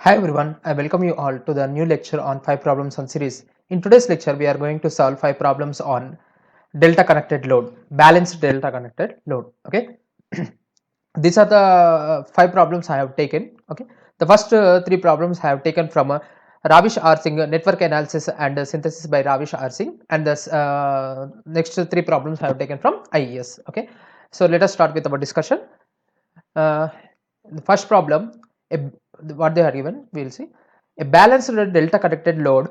Hi everyone, I welcome you all to the new lecture on 5 problems on series. In today's lecture, we are going to solve 5 problems on delta connected load, balanced delta connected load. Okay, these are the 5 problems I have taken. Okay, the first 3 problems I have taken from Ravish R. Singh, network analysis and synthesis by Ravish R. Singh, and the next 3 problems I have taken from IES. Okay, so let us start with our discussion. Uh, the first problem, a, what they are given, we will see. A balanced delta connected load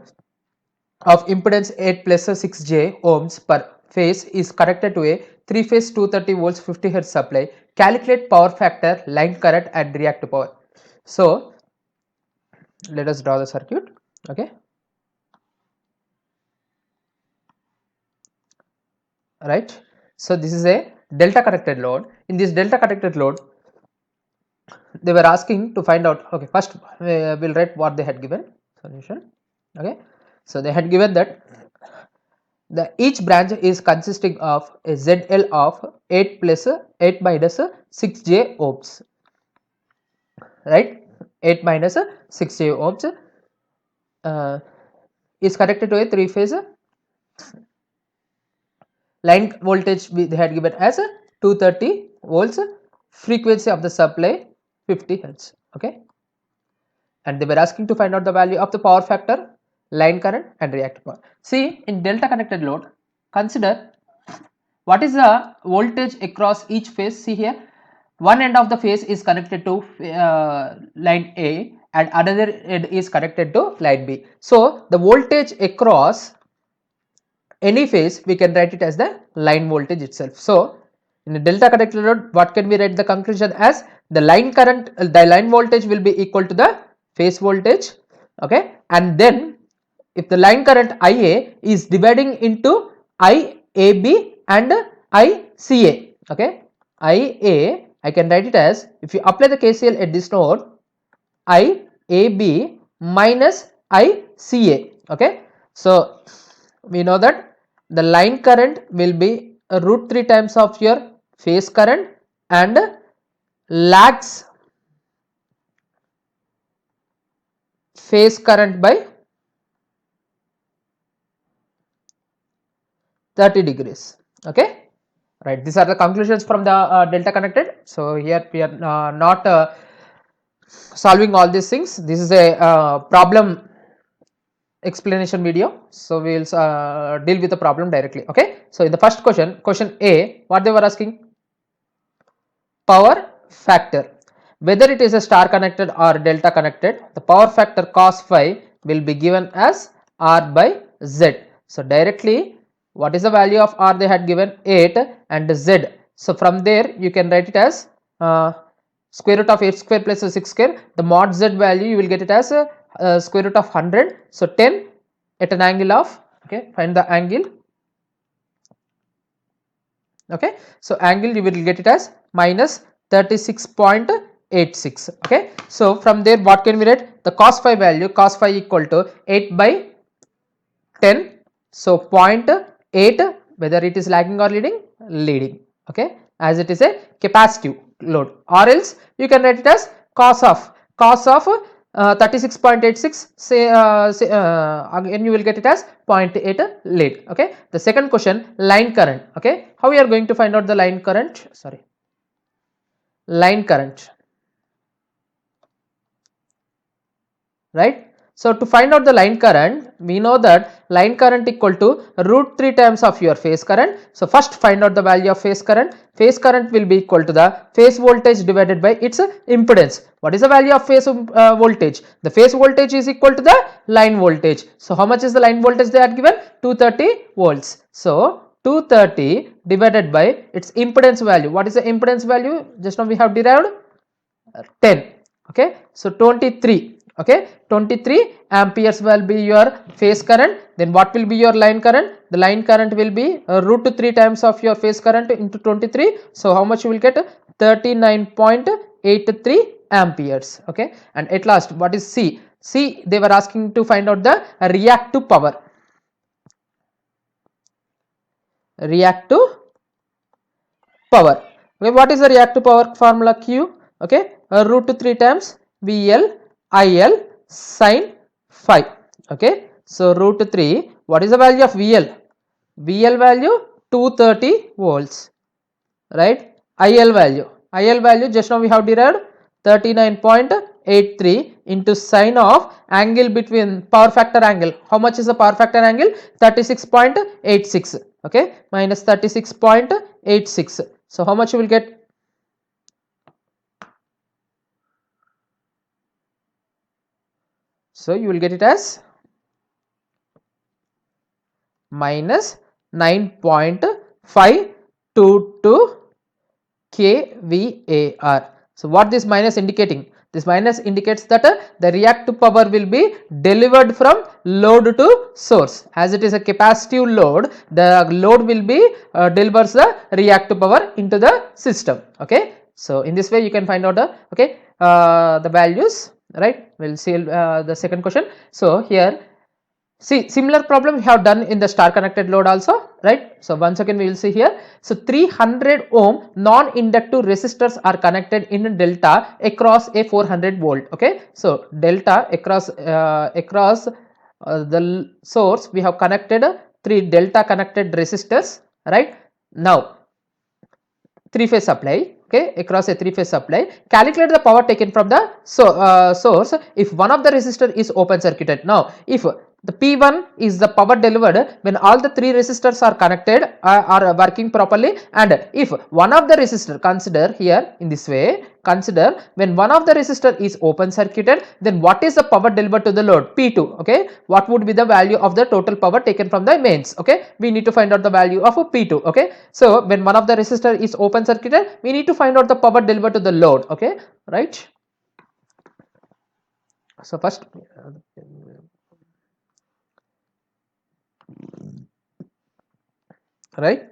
of impedance 8 plus 6j ohms per phase is connected to a 3 phase 230 volts 50 hertz supply. Calculate power factor, line current and reactive power. So let us draw the circuit. Okay, right. So this is a delta connected load. In this delta connected load, they were asking to find out. Okay, first we'll write what they had given solution. Okay, so they had given that each branch is consisting of a ZL of 8 plus 8 minus 6j ohms, right? 8 minus 6j ohms uh, is connected to a 3 phase line voltage. They had given as 230 volts, frequency of the supply 50 hertz. Okay, and they were asking to find out the value of the power factor, line current and reactive power. See, in delta connected load, consider what is the voltage across each phase. See here, one end of the phase is connected to line A and another end is connected to line B. So the voltage across any phase, we can write it as the line voltage itself. So in a delta connected load, what can we write the conclusion as? The line current, the line voltage will be equal to the phase voltage. Okay, and then if the line current IA is dividing into IAB and ICA. Okay, IA, I can write it as, if you apply the KCL at this node, IAB minus ICA. Okay, so we know that the line current will be root 3 times of your phase current and lags phase current by 30 degrees. Okay, right, these are the conclusions from the delta connected. So here we are not solving all these things. This is a problem explanation video, so we will deal with the problem directly. Okay, so in the first question A, what they were asking? Power factor, whether it is a star connected or delta connected, the power factor cos phi will be given as R by Z. So directly, what is the value of R? They had given 8 and Z. So from there you can write it as square root of 8 square plus 6 square. The mod Z value you will get it as square root of 100. So 10 at an angle of, okay, find the angle. Okay, so angle you will get it as minus 36.86. okay, so from there what can we write? The cos phi value, cos phi equal to 8 by 10, so 0.8, whether it is lagging or leading. Okay, as it is a capacitive load, or else you can write it as cos of 36.86, say again you will get it as 0.8 lead. Okay, the second question, line current. Okay, how we are going to find out the line current? Line current, right? So to find out the line current, we know that line current equal to root 3 times of your phase current. So first find out the value of phase current. Phase current will be equal to the phase voltage divided by its impedance. What is the value of phase voltage? The phase voltage is equal to the line voltage. So how much is the line voltage they are given? 230 volts. So 230 divided by its impedance value. What is the impedance value? Just now we have derived 10. Okay, so 23. Okay, 23 amperes will be your phase current. Then what will be your line current? The line current will be root 3 times of your phase current into 23. So how much you will get? 39.83 amperes. Okay, and at last, what is C? C, they were asking to find out the reactive power. Reactive power. Okay, what is the reactive power formula? Q. Okay, root 3 times VL IL sin phi. Okay, so root 3, what is the value of VL? VL value 230 volts, right? IL value just now we have derived 39.83 into sine of angle between power factor angle. How much is the power factor angle? 36.86. Okay, minus 36.86. So how much you will get? So you will get it as minus 9.522 kVAR. So what this minus indicating? This minus indicates that the reactive power will be delivered from load to source. As it is a capacitive load, the load will be delivers the reactive power into the system. Okay. So in this way you can find out the the values, right. We will see the second question. So here, see, similar problem we have done in the star connected load also, right. So once again we will see here. So 300 ohm non-inductive resistors are connected in delta across a 400 volt. Okay, so delta across the source we have connected 3 delta connected resistors, right. Now three phase supply, okay, across a three phase supply. Calculate the power taken from the source if one of the resistor is open circuited. Now if the P1 is the power delivered when all the three resistors are connected, are working properly, and if one of the resistor, consider here in this way, consider when one of the resistor is open circuited, then what is the power delivered to the load? P2. Okay, what would be the value of the total power taken from the mains? Okay, we need to find out the value of a P2. Okay, so when one of the resistor is open circuited, we need to find out the power delivered to the load. Okay, right. So first, right.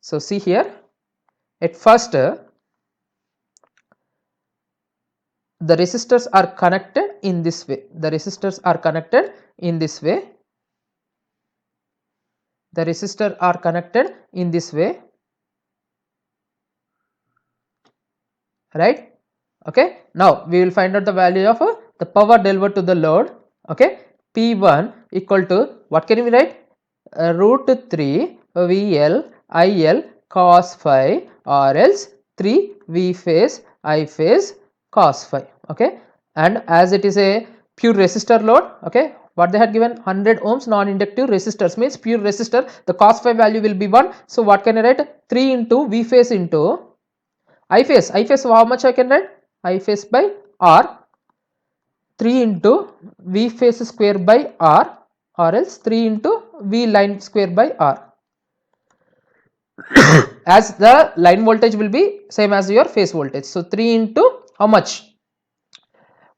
So see here, at first the resistors are connected in this way. The resistors are connected in this way. The resistor are connected in this way, right. Okay, now we will find out the value of the power delivered to the load. Okay, P1 equal to, what can we write? Root 3 VL IL cos phi, or else 3 V phase I phase cos phi. Okay, and as it is a pure resistor load, okay, what they had given, 100 ohms non-inductive resistors, means pure resistor, the cos phi value will be 1. So what can I write? 3 into V phase into I phase. I phase, how much I can write? I phase by R, 3 into V phase square by R, or else 3 into V line square by R. As the line voltage will be same as your phase voltage. So 3 into how much?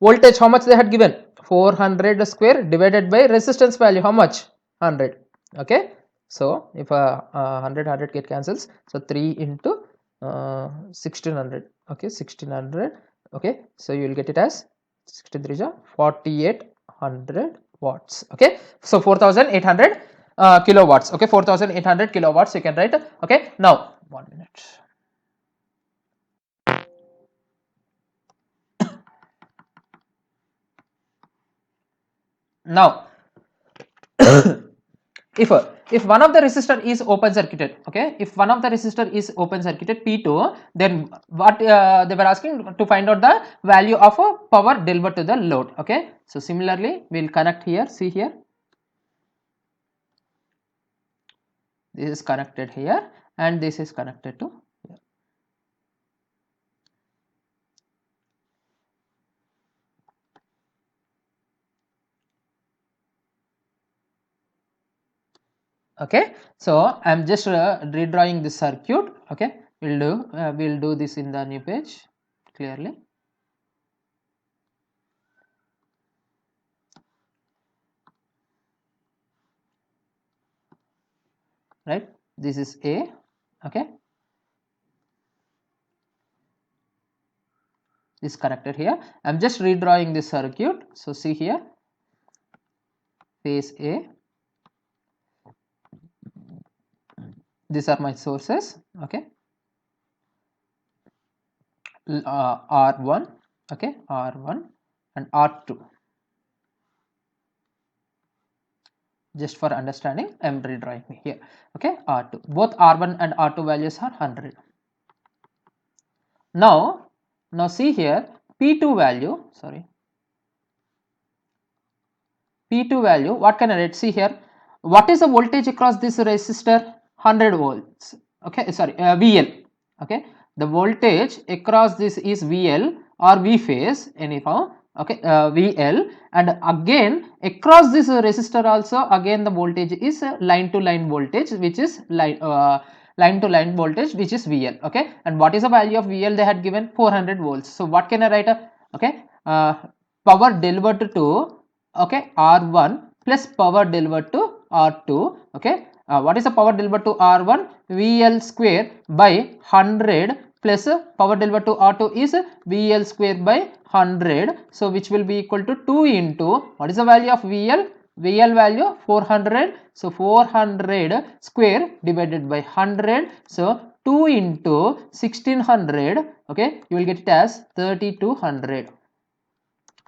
Voltage, how much they had given? 400 square divided by resistance value, how much? 100. Okay, so if 100 get cancels, so 3 into 1600. Okay, 1600. Okay, so you will get it as 63 4800 watts. Okay, so 4800 kilowatts. Okay, 4800 kilowatts you can write. Okay, now 1 minute. Now if one of the resistor is open circuited, okay, if one of the resistor is open circuited P2, then what they were asking to find out the value of a power delivered to the load. Okay, so similarly we will connect here. See here, this is connected here and this is connected to here. Okay, so I am just redrawing this circuit. Okay, we'll do this in the new page clearly. Right, this is A. Okay, this connected here. I am just redrawing this circuit. So see here, phase A, these are my sources. Okay, R1, okay, R1, and R2. Just for understanding, I am redrawing here. Okay, R2. Both R1 and R2 values are 100. Now see here, P2 value, P2 value, what can I write? See here, what is the voltage across this resistor? 100 volts. Okay, VL. Okay, the voltage across this is VL or V phase anyhow. Okay, VL, and again across this resistor also again the voltage is line to line voltage, which is line to line voltage, which is VL. Okay, and what is the value of VL? They had given 400 volts. So what can I write? Okay, power delivered to, okay, R1 plus power delivered to R2. Okay, what is the power delivered to R1? VL square by 100 plus power delivered to R2 is VL square by 100. So which will be equal to 2 into, what is the value of VL? VL value 400. So 400 square divided by 100. So 2 into 1600. Okay, you will get it as 3200.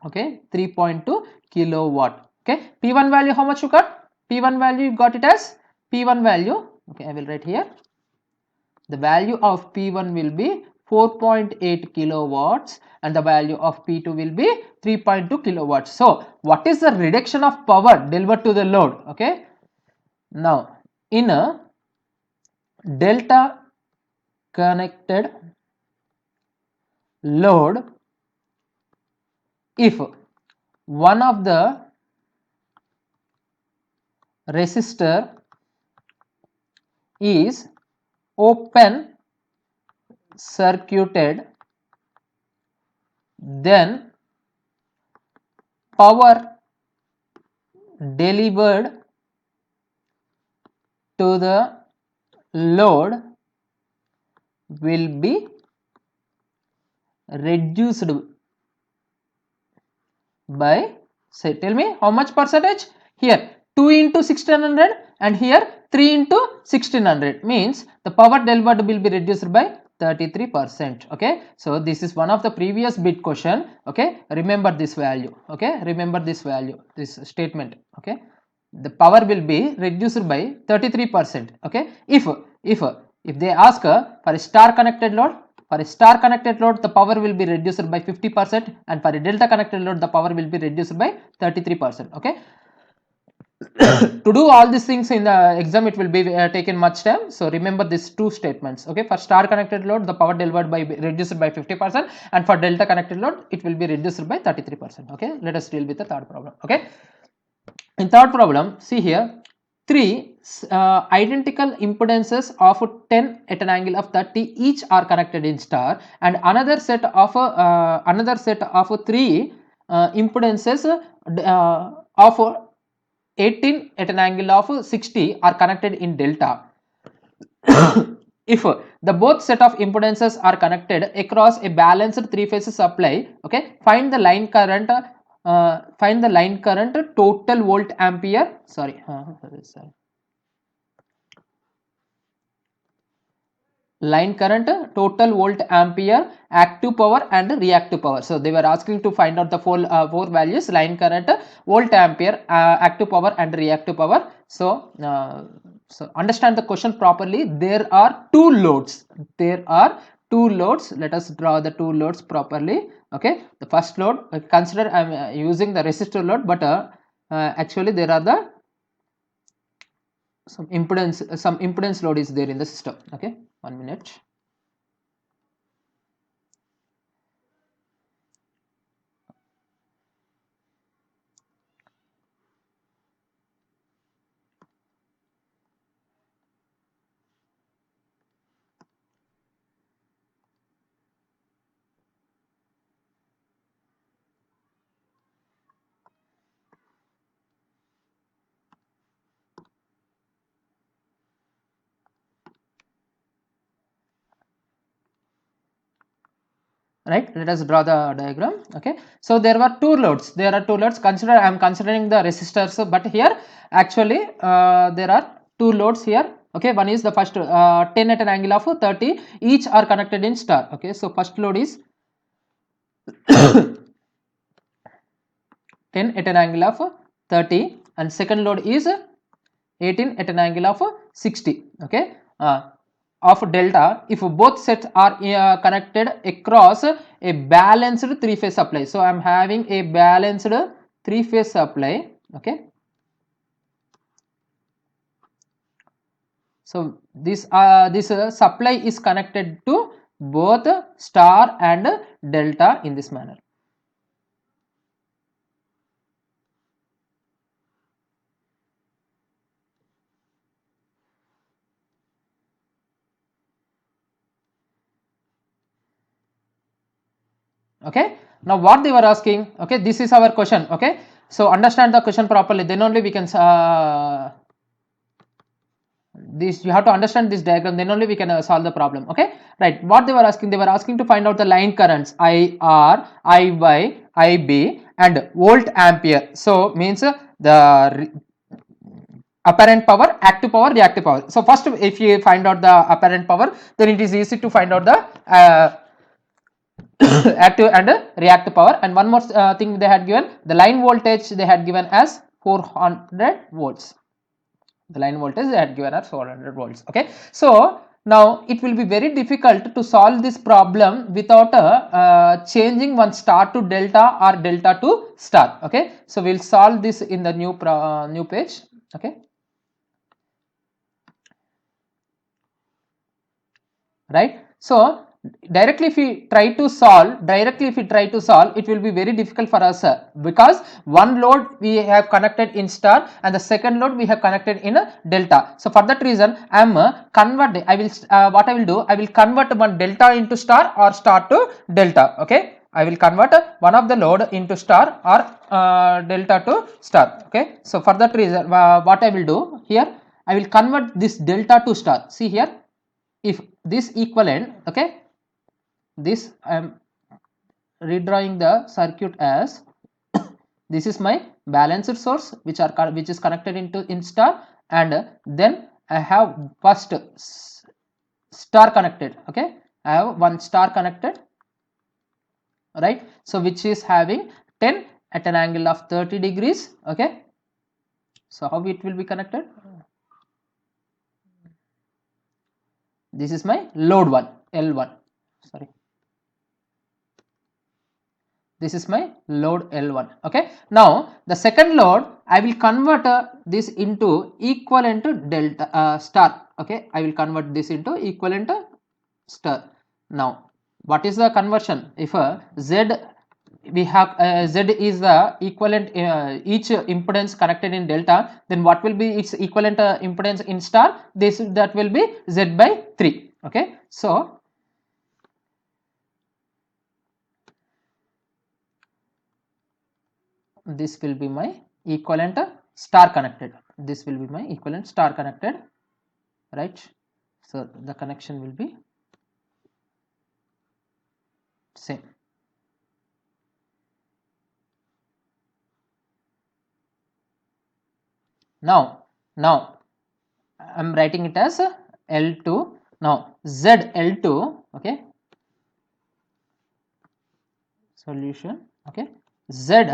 Okay, 3.2 kilowatt. Okay, P1 value how much you got? P1 value you got it as P1 value. Okay, I will write here. The value of P1 will be 4.8 kilowatts and the value of P2 will be 3.2 kilowatts. So what is the reduction of power delivered to the load? Okay, now in a delta connected load, if one of the resistor is open circuited, then power delivered to the load will be reduced by, say, tell me how much percentage? Here 2 into 1600 and here 3 into 1600, means the power delivered will be reduced by 33%. Okay, so this is one of the previous bit question. Okay, remember this value. Okay, remember this value, this statement. Okay, the power will be reduced by 33%. Okay, if they ask for a star connected load, for a star connected load the power will be reduced by 50%, and for a delta connected load the power will be reduced by 33%. Okay, to do all these things in the exam it will be taken much time, so remember these two statements. Okay, for star connected load the power delivered by reduced by 50%, and for delta connected load it will be reduced by 33%. Okay, let us deal with the third problem. Okay, in third problem, see here, three identical impedances of 10 at an angle of 30 each are connected in star, and another set of three impedances of 18 at an angle of 60 are connected in delta. If the both set of impedances are connected across a balanced three-phase supply, okay, find the line current total volt ampere, line current, total volt ampere, active power and reactive power. So they were asking to find out the four values: line current, volt ampere, active power and reactive power. So understand the question properly. There are two loads. Let us draw the two loads properly. Okay, the first load, consider I am using the resistor load, but actually there are the some impedance load is there in the system. Okay, 1 minute. Right, let us draw the diagram. Okay, so there are two loads. Consider I am considering the resistors, but here actually there are two loads here. Okay, one is the first 10 at an angle of 30, each are connected in star. Okay, so first load is 10 at an angle of 30, and second load is 18 at an angle of 60. Okay, of delta if both sets are connected across a balanced three-phase supply. So I am having a balanced three-phase supply. Okay, so this supply is connected to both star and delta in this manner. Okay, now what they were asking, okay, this is our question. Okay, so understand the question properly, then only we can this you have to understand this diagram, then only we can solve the problem. Okay, right, what they were asking to find out the line currents IR, IY, IB and volt ampere. So means the apparent power, active power, reactive power. So first if you find out the apparent power, then it is easy to find out the active and reactive power. And one more thing they had given, the line voltage they had given as 400 volts. The line voltage they had given as 400 volts. Okay, so now it will be very difficult to solve this problem without changing one star to delta or delta to star. Okay, so we'll solve this in the new page. Okay, right, so directly if we try to solve, it will be very difficult for us because one load we have connected in star and the second load we have connected in a delta. So for that reason I am converting, I will what I will do, I will convert one delta into star or star to delta. Okay, I will convert one of the load into star or delta to star. Okay, so for that reason what I will do here, I will convert this delta to star. See here, if this equivalent, okay, this I am redrawing the circuit as this is my balanced source which is connected into in star, and then I have first star connected. Okay, I have one star connected, right, so which is having 10 at an angle of 30 degrees. Okay, so how it will be connected, this is my load 1 L1, sorry, this is my load L1. Okay, now the second load I will convert this into equivalent to delta star. Okay, I will convert this into equivalent star. Now what is the conversion? If Z we have Z is the equivalent each impedance connected in delta, then what will be its equivalent impedance in star? That will be Z by 3. Okay, so this will be my equivalent star connected, this will be my equivalent star connected, right, so the connection will be same. Now I am writing it as L2. Now Z L2, okay, solution, okay, Z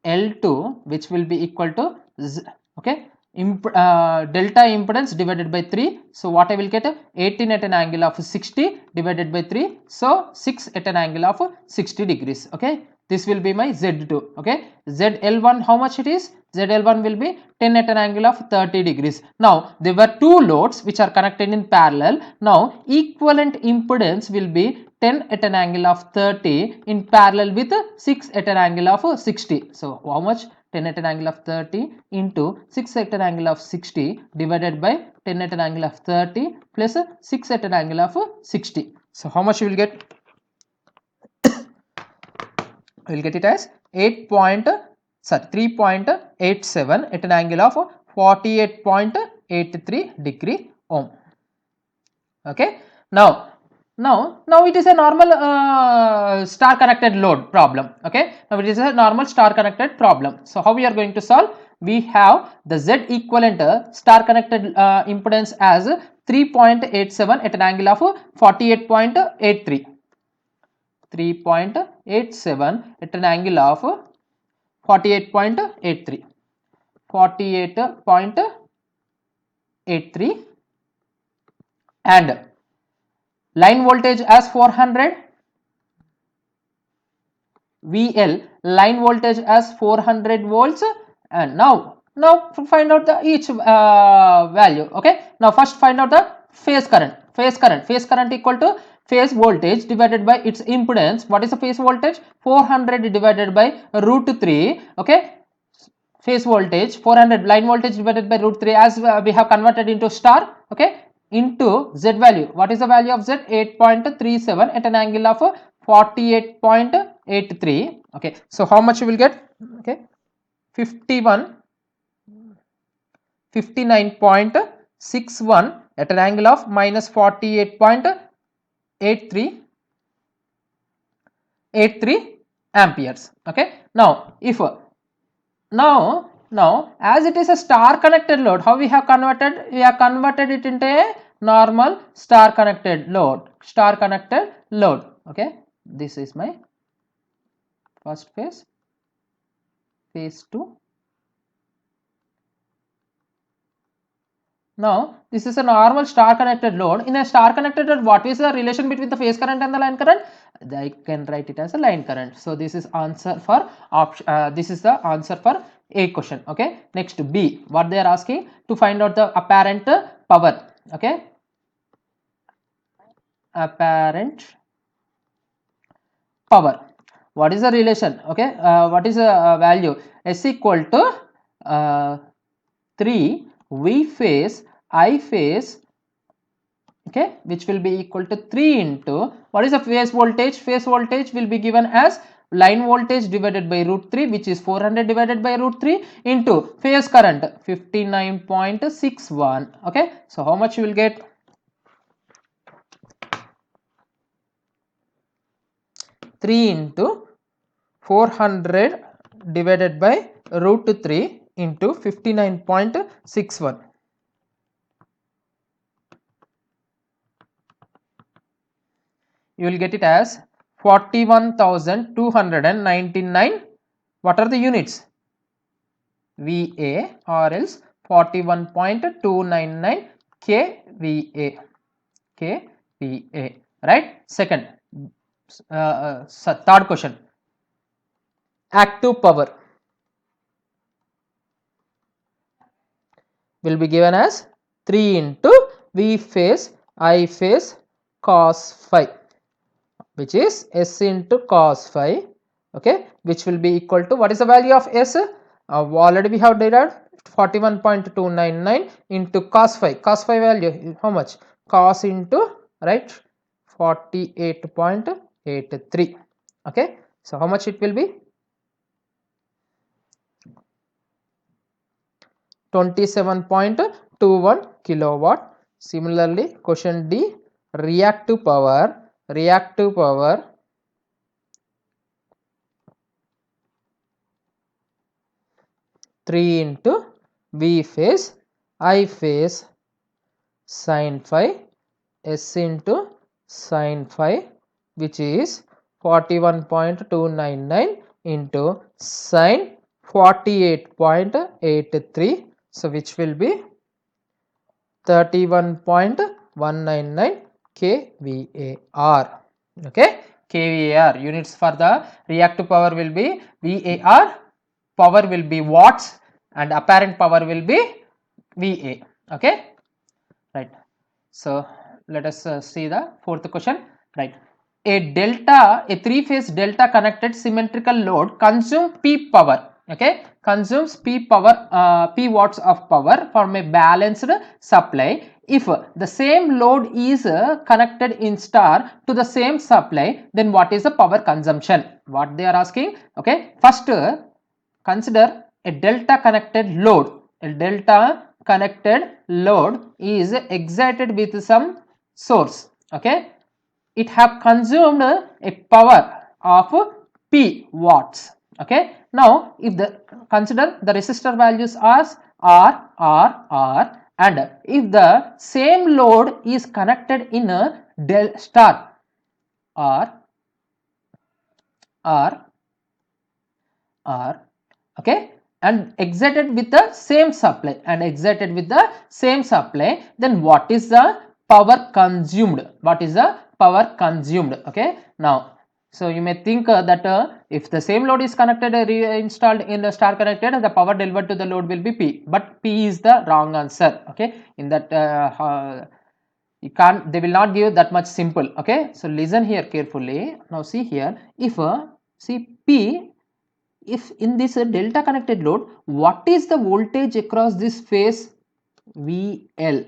L2 which will be equal to Z, okay, delta impedance divided by 3. So what I will get, 18 at an angle of 60 divided by 3, so 6 at an angle of 60 degrees. Okay, this will be my Z2. Okay, ZL1 how much it is? ZL1 will be 10 at an angle of 30 degrees. Now there were two loads which are connected in parallel. Now equivalent impedance will be 10 at an angle of 30 in parallel with 6 at an angle of 60. So how much? 10 at an angle of 30 into 6 at an angle of 60 divided by 10 at an angle of 30 plus 6 at an angle of 60. So how much you will get? We will get it as 3.87 at an angle of 48.83 degree ohm. Okay, now it is a normal star connected load problem. Okay, now it is a normal star connected problem. So how we are going to solve? We have the Z equivalent star connected impedance as 3.87 at an angle of 48.83. 3.87 at an angle of 48.83, 48.83, and line voltage as 400, VL, line voltage as 400 volts. And now find out the each value. Okay, now first find out the phase current. Phase current equal to phase voltage divided by its impedance. What is the phase voltage? 400 divided by root 3. Okay, phase voltage 400, line voltage divided by root 3, as we have converted into star. Okay, into Z value. What is the value of Z? 8.37 at an angle of 48.83. Okay, so how much you will get? Okay, 59.61 at an angle of minus 48.83 amperes. Okay, now if now as it is a star connected load, how we have converted? We have converted it into a normal star connected load. Okay, this is my first phase, phase 2. Now this is a normal star connected load. In a star connected load, what is the relation between the phase current and the line current? I can write it as a line current. So this is answer for option. This is the answer for A question. Okay, next B, what they are asking to find out the apparent power. Okay, apparent power. What is the relation? Okay, what is the value? S equal to 3 V phase I phase, okay, which will be equal to 3 into what is the phase voltage? Phase voltage will be given as line voltage divided by root 3, which is 400 divided by root 3, into phase current 59.61. okay, so how much you will get? 3 into 400 divided by root 3 into 59.61. You will get it as 41,299. What are the units? VA, or else 41.299 kVA. kVA, right? Second, third question, active power will be given as 3 into V phase I phase cos phi, which is S into cos phi, okay, which will be equal to, what is the value of S? Already we have derived 41.299 into cos phi. Cos phi value how much? Cos into, right, 48.83. okay, so how much it will be? 27.21 kilowatt. Similarly, question D, reactive power 3 into V phase I phase sin phi S into sin phi, which is 41.299 into sin 48.83, so which will be 31.199 kVAR. okay, kVAR units for the reactive power will be VAR, power will be watts, and apparent power will be VA. okay, right. So let us see the fourth question. Right, a three phase delta connected symmetrical load consumes P power. Okay, consumes P power, P watts of power from a balanced supply. If the same load is connected in star to the same supply, then what is the power consumption? What they are asking? Okay, first consider a delta connected load. A delta connected load is excited with some source. Okay, it have consumed a power of P watts. Okay, now if the consider the resistor values as R, and if the same load is connected in a del star R, okay, and excited with the same supply, then what is the power consumed? What is the power consumed? Okay, now so you may think that if the same load is connected installed in the star connected, the power delivered to the load will be P, but P is the wrong answer. Okay, in that you can't, they will not give that much simple. Okay, so listen here carefully. Now see here, if see P, if in this delta connected load, what is the voltage across this phase? VL.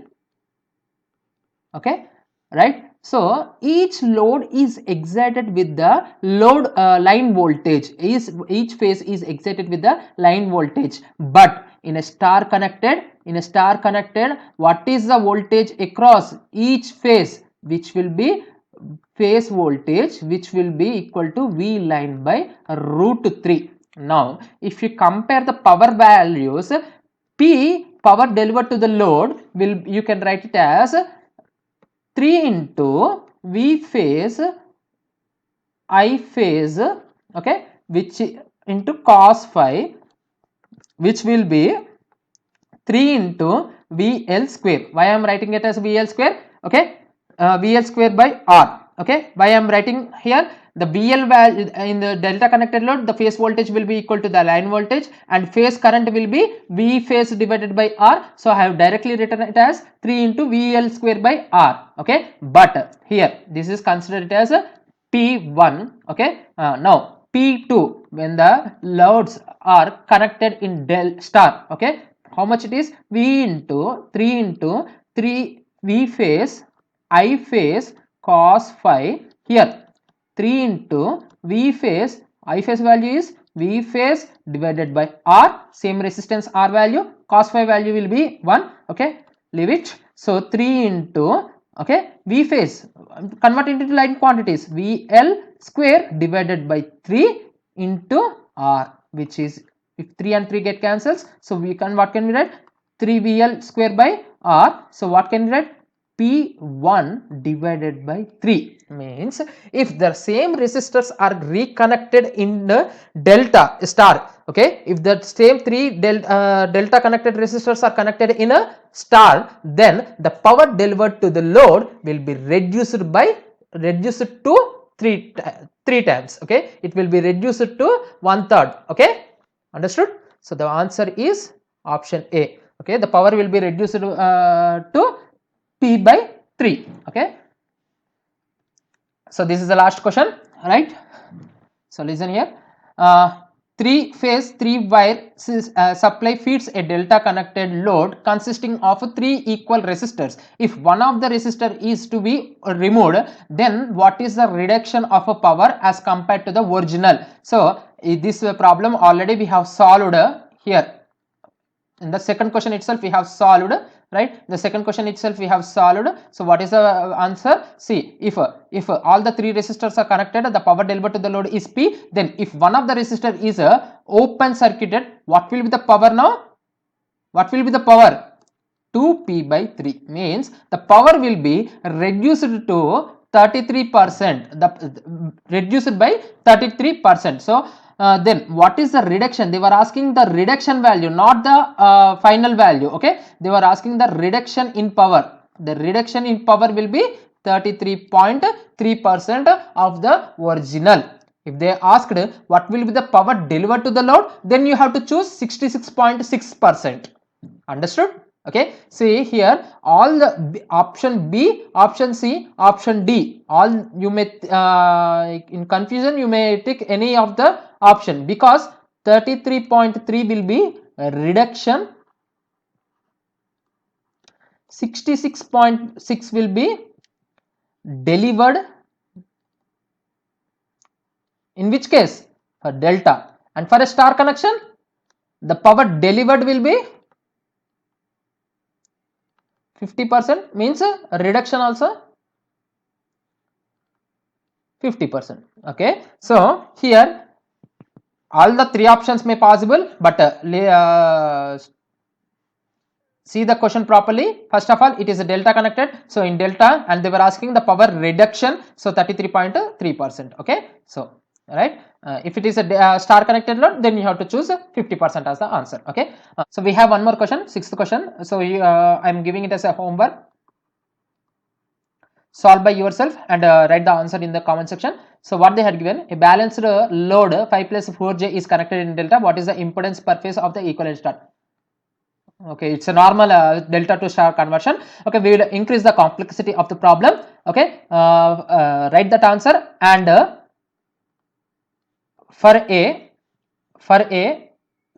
Okay, right? So each load is excited with the load line voltage. Each phase is excited with the line voltage, but in a star connected, what is the voltage across each phase? Which will be phase voltage, which will be equal to V line by root 3. Now if you compare the power values, P, power delivered to the load, will, you can write it as 3 into V phase I phase, okay, which into cos phi, which will be 3 into VL square. Why I am writing it as VL square? Okay, VL square by R. Okay, why I am writing here? The VL value in the delta connected load, the phase voltage will be equal to the line voltage, and phase current will be V phase divided by R. So I have directly written it as 3 into VL square by R. Okay, but here this is considered as a P1. Okay, now P2, when the loads are connected in del star. Okay, how much it is? V into 3 into 3 V phase I phase cos phi. Here 3 into V phase, I phase value is V phase divided by R, same resistance R value, cos phi value will be 1. Okay, leave it. So 3 into, okay, V phase, convert into line quantities, VL square divided by 3 into R, which is, if 3 and 3 get cancels, so we can, what can we write? 3VL square by R. So what can we write? P1 divided by 3. Means if the same resistors are reconnected in the delta star, okay, if the same three delta connected resistors are connected in a star, then the power delivered to the load will be reduced to 3 times. Okay, it will be reduced to 1/3. Okay, understood? So the answer is option A. Okay, the power will be reduced to P by 3. Okay, so this is the last question, right? So listen here. 3 phase 3 wire supply feeds a delta connected load consisting of 3 equal resistors. If one of the resistor is to be removed, then what is the reduction of a power as compared to the original? So this problem already we have solved here. In the second question itself we have solved, right? The second question itself we have solved. So what is the answer? See, if all the 3 resistors are connected, the power delivered to the load is P. Then if one of the resistor is open circuited, what will be the power now? What will be the power? 2P by 3. Means the power will be reduced to 33%. Reduced by 33%. So then what is the reduction? They were asking the reduction value, not the final value. Okay, they were asking the reduction in power. The reduction in power will be 33.3% of the original. If they asked what will be the power delivered to the load, then you have to choose 66.6%. Understood? Okay, see here all the option B, option C, option D, all you may in confusion you may take any of the option, because 33.3 will be a reduction, 66.6 will be delivered. In which case? For delta. And for a star connection, the power delivered will be 50%, means a reduction also 50%. Okay, so here all the 3 options may possible, but see the question properly. First of all, it is a delta connected, so in delta, and they were asking the power reduction, so 33.3%. okay, so right? If it is a star connected load, then you have to choose 50% as the answer. Okay, so we have one more question, sixth question. So I'm giving it as a homework. Solve by yourself and write the answer in the comment section. So what they had given, a balanced load 5 plus 4j is connected in delta. What is the impedance per phase of the equivalent star? Okay, it's a normal delta to star conversion. Okay, we will increase the complexity of the problem. Okay, write that answer, and for a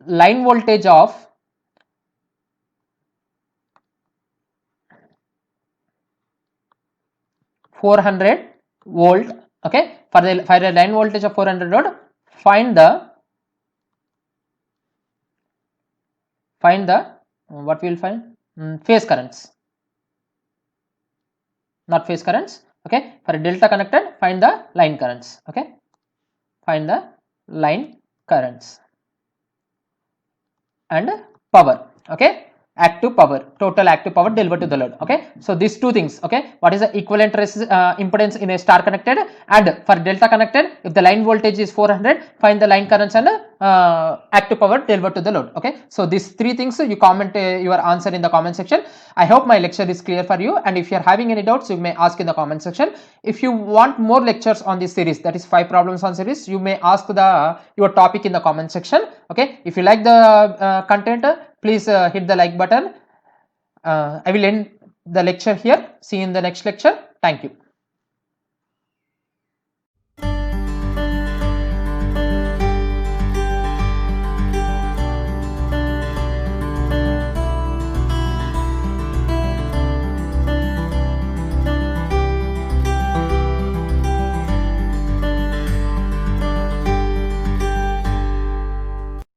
line voltage of 400 volt, okay, for a line voltage of 400 volt, find the what we will find, phase currents, not phase currents. Okay, for a delta connected, find the line currents. Okay, find the line currents and power. Okay, active power, total active power delivered to the load. Okay, so these two things. Okay, what is the equivalent impedance in a star connected, and for delta connected, if the line voltage is 400, find the line currents and active power delivered to the load. Okay, so these three things you comment your answer in the comment section. I hope my lecture is clear for you, and if you are having any doubts, you may ask in the comment section. If you want more lectures on this series, that is 5 problems on series, you may ask your topic in the comment section. Okay, if you like the content, please hit the like button. I will end the lecture here. See you in the next lecture. Thank you.